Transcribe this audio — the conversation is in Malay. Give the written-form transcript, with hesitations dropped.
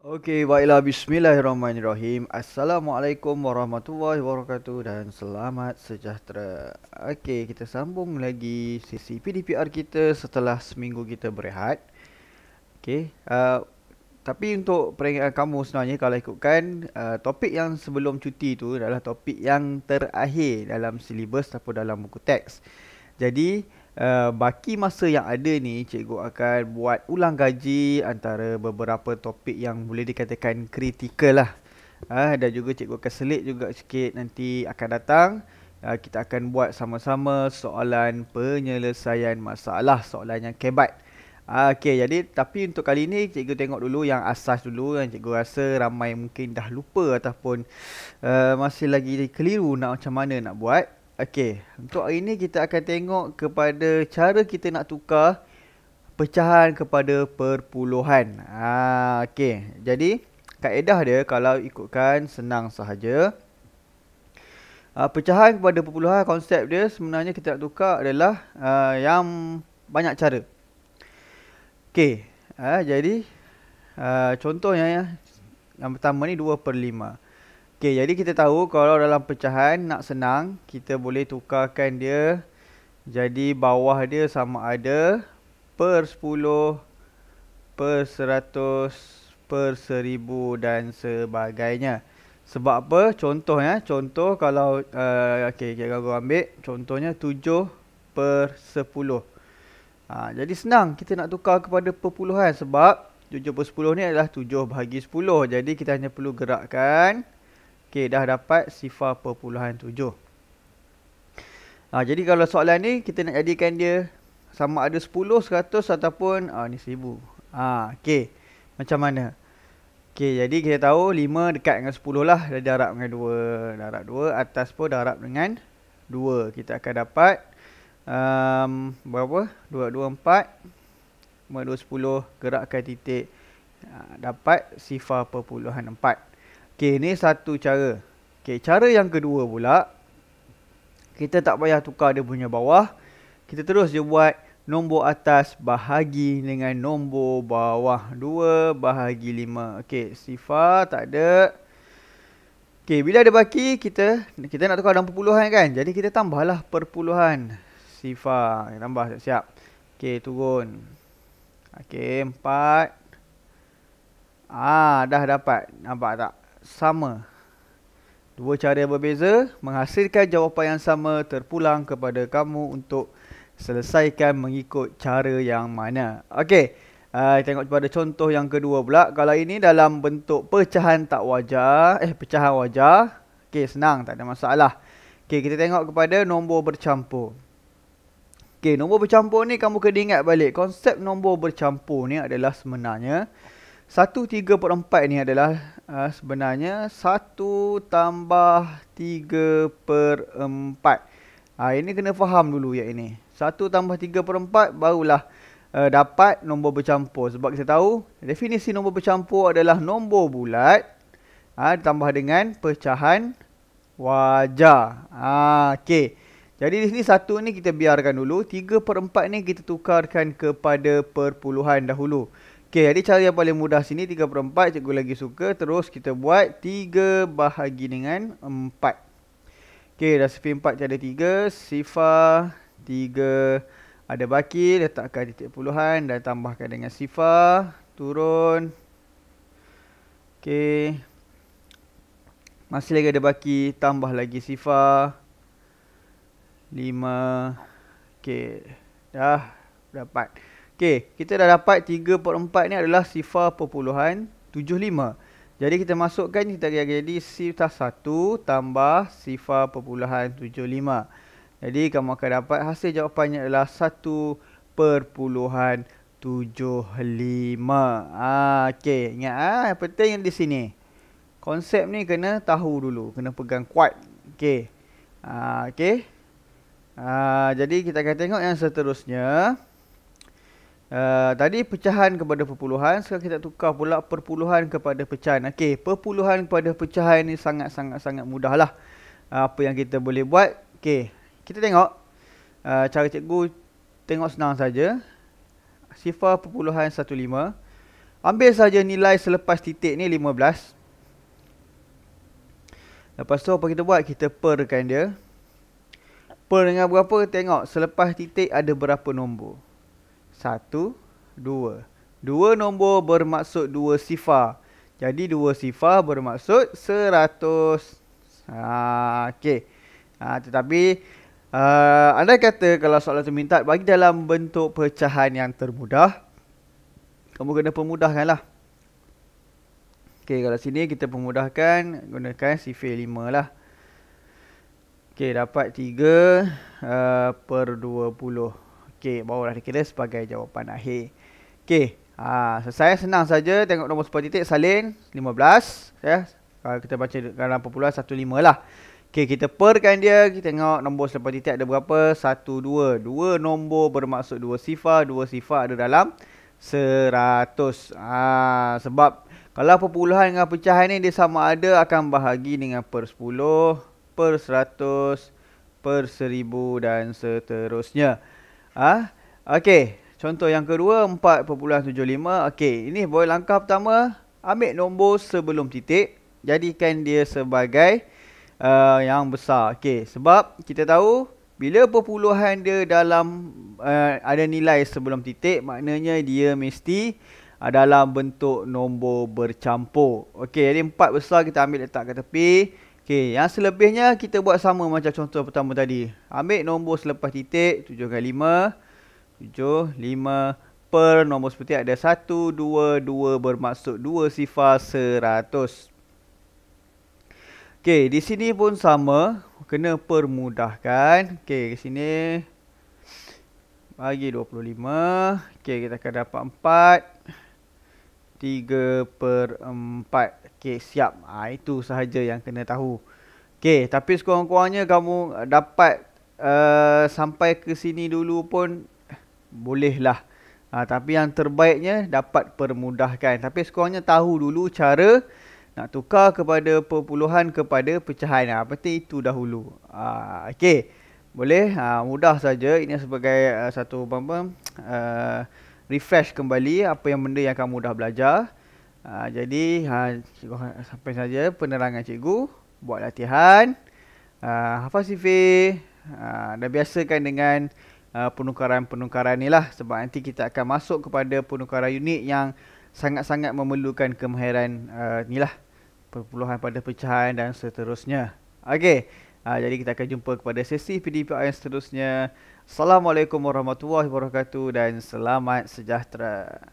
Okey, baiklah. Bismillahirrahmanirrahim. Assalamualaikum warahmatullahi wabarakatuh dan selamat sejahtera. Okey, kita sambung lagi sesi PDPR kita setelah seminggu kita berehat. Okey, tapi untuk peringatan kamu sebenarnya kalau ikutkan topik yang sebelum cuti tu adalah topik yang terakhir dalam silibus ataupun dalam buku teks. Jadi baki masa yang ada ni cikgu akan buat ulang kaji antara beberapa topik yang boleh dikatakan kritikal lah. Dan juga cikgu akan selit juga sikit nanti akan datang. Kita akan buat sama-sama soalan penyelesaian masalah, soalan yang kebat. Okey, jadi tapi untuk kali ni cikgu tengok dulu yang asas dulu yang cikgu rasa ramai mungkin dah lupa ataupun masih lagi keliru nak macam mana nak buat. Okey, untuk hari ni kita akan tengok kepada cara kita nak tukar pecahan kepada perpuluhan. Okey, jadi kaedah dia kalau ikutkan senang sahaja. Pecahan kepada perpuluhan, konsep dia sebenarnya kita nak tukar adalah yang banyak cara. Okey, jadi contohnya ya, yang pertama ni 2/5. Okey, jadi kita tahu kalau dalam pecahan nak senang, kita boleh tukarkan dia jadi bawah dia sama ada per 10, per 100, per 1000 dan sebagainya. Sebab apa? Contohnya, contoh kalau okey, kita ambil contohnya 7/10. Jadi senang kita nak tukar kepada perpuluhan sebab 7/10 ni adalah 7 bahagi 10. Jadi kita hanya perlu gerakkan. Okey, dah dapat sifar perpuluhan 7. Jadi kalau soalan ni kita nak jadikan dia sama ada 10, 100 ataupun ni 1000. Okey, macam mana? Okey, jadi kita tahu 5 dekat dengan 10 lah. Dah darab dengan 2. Darab 2, atas pun darab dengan 2. Kita akan dapat berapa? 2, 2, 4. 5, 2, 10. Gerakkan titik. Dapat sifar perpuluhan 4. Okey, ni satu cara. Okey, cara yang kedua pula, kita tak payah tukar dia punya bawah. Kita terus je buat nombor atas bahagi dengan nombor bawah. 2 bahagi 5. Okey, sifar tak ada. Okey, bila ada baki, kita nak tukar dalam perpuluhan kan. Jadi kita tambahlah perpuluhan. Sifar, tambah siap. Okey, turun. Okey, 4. Dah dapat. Nampak tak? Sama. Dua cara yang berbeza menghasilkan jawapan yang sama terpulang kepada kamu untuk selesaikan mengikut cara yang mana. Okey, tengok pada contoh yang kedua pula. Kalau ini dalam bentuk pecahan tak wajar, pecahan wajar. Okey, senang, tak ada masalah. Okey, kita tengok kepada nombor bercampur. Okey, nombor bercampur ni kamu kena ingat balik. Konsep nombor bercampur ni adalah sebenarnya 1/3/4 ni adalah sebenarnya 1 tambah 3/4. Ini kena faham dulu yang ini. 1 tambah 3/4 barulah dapat nombor bercampur. Sebab kita tahu definisi nombor bercampur adalah nombor bulat ditambah dengan pecahan wajar. Okey. Jadi di sini 1 ni kita biarkan dulu. 3/4 ni kita tukarkan kepada perpuluhan dahulu. Okey, jadi cara yang paling mudah sini 3/4 cikgu lagi suka. Terus kita buat 3 bahagi dengan 4. Okey, dah sifar 4 ada 3. Sifar 3 ada baki. Letakkan titik puluhan dan tambahkan dengan sifar. Turun. Okey. Masih lagi ada baki. Tambah lagi sifar. 5. Okey, dah dapat. Okey, kita dah dapat 3/4 ni adalah sifar perpuluhan 75. Jadi kita masukkan, kita jadi sifar 1 tambah sifar perpuluhan 75. Jadi kamu akan dapat hasil jawapannya adalah 1/75. Okey, ingat yang penting di sini. Konsep ni kena tahu dulu, kena pegang kuat. Okey. Okey. Jadi kita akan tengok yang seterusnya. Tadi pecahan kepada perpuluhan. Sekarang kita tukar pula perpuluhan kepada pecahan. Okey, perpuluhan kepada pecahan ni sangat mudah lah. Apa yang kita boleh buat. Okey, kita tengok. Cara cikgu tengok senang saja. Sifar perpuluhan 15. Ambil saja nilai selepas titik ni 15. Lepas tu apa kita buat? Kita perkan dia. Per dengan berapa? Tengok selepas titik ada berapa nombor. 1, 2. 2 nombor bermaksud 2 sifar. Jadi 2 sifar bermaksud 100. Okey. Tetapi andai kata kalau soalan tu minta bagi dalam bentuk pecahan yang termudah, kamu kena permudahkan lah. Okey, kalau sini kita permudahkan gunakan sifir 5 lah. Okey, dapat 3 per 20. Okey, barulah dikira sebagai jawapan akhir. Okey, selesai. Senang saja. Tengok nombor sebuah titik salin 15 ya. Kalau kita baca dalam perpuluhan 15 lah. Okey, kita perkan dia. Kita tengok nombor selepas titik ada berapa? 1, 2. 2 nombor bermaksud 2 sifar. 2 sifar ada dalam 100. Sebab kalau perpuluhan dengan pecahan ni dia sama ada, akan bahagi dengan per 10, per 100, per 1000 dan seterusnya. Okey, contoh yang kedua 4.75. Okey, ini boleh langkah pertama, ambil nombor sebelum titik, jadikan dia sebagai yang besar. Okey, sebab kita tahu bila perpuluhan dia dalam ada nilai sebelum titik, maknanya dia mesti dalam bentuk nombor bercampur. Okey, jadi 4 besar kita ambil letak ke tepi. Okey, yang selebihnya kita buat sama macam contoh pertama tadi. Ambil nombor selepas titik 7 kali 5. 7, 5 per nombor seperti ada 1, 2, 2 bermaksud 2 sifar 100. Okey, di sini pun sama, kena permudahkan. Okey, di sini bagi 25. Okey, kita akan dapat 4. 3 per 4. Okey, siap. Itu sahaja yang kena tahu. Okey, tapi sekurang-kurangnya kamu dapat sampai ke sini dulu pun bolehlah. Tapi yang terbaiknya dapat permudahkan. Tapi sekurangnya tahu dulu cara nak tukar kepada perpuluhan kepada pecahan. Penting itu dahulu. Okey. Boleh. Mudah saja. Ini sebagai satu refresh kembali apa yang benda yang kamu dah belajar. Jadi sampai saja penerangan cikgu. Buat latihan. Hafaz sifir. Dan biasakan dengan penukaran-penukaran ni lah. Sebab nanti kita akan masuk kepada penukaran unit yang sangat-sangat memerlukan kemahiran ni lah. Perpuluhan pada pecahan dan seterusnya. Okey. Jadi kita akan jumpa kepada sesi PDPR yang seterusnya. Assalamualaikum warahmatullahi wabarakatuh dan selamat sejahtera.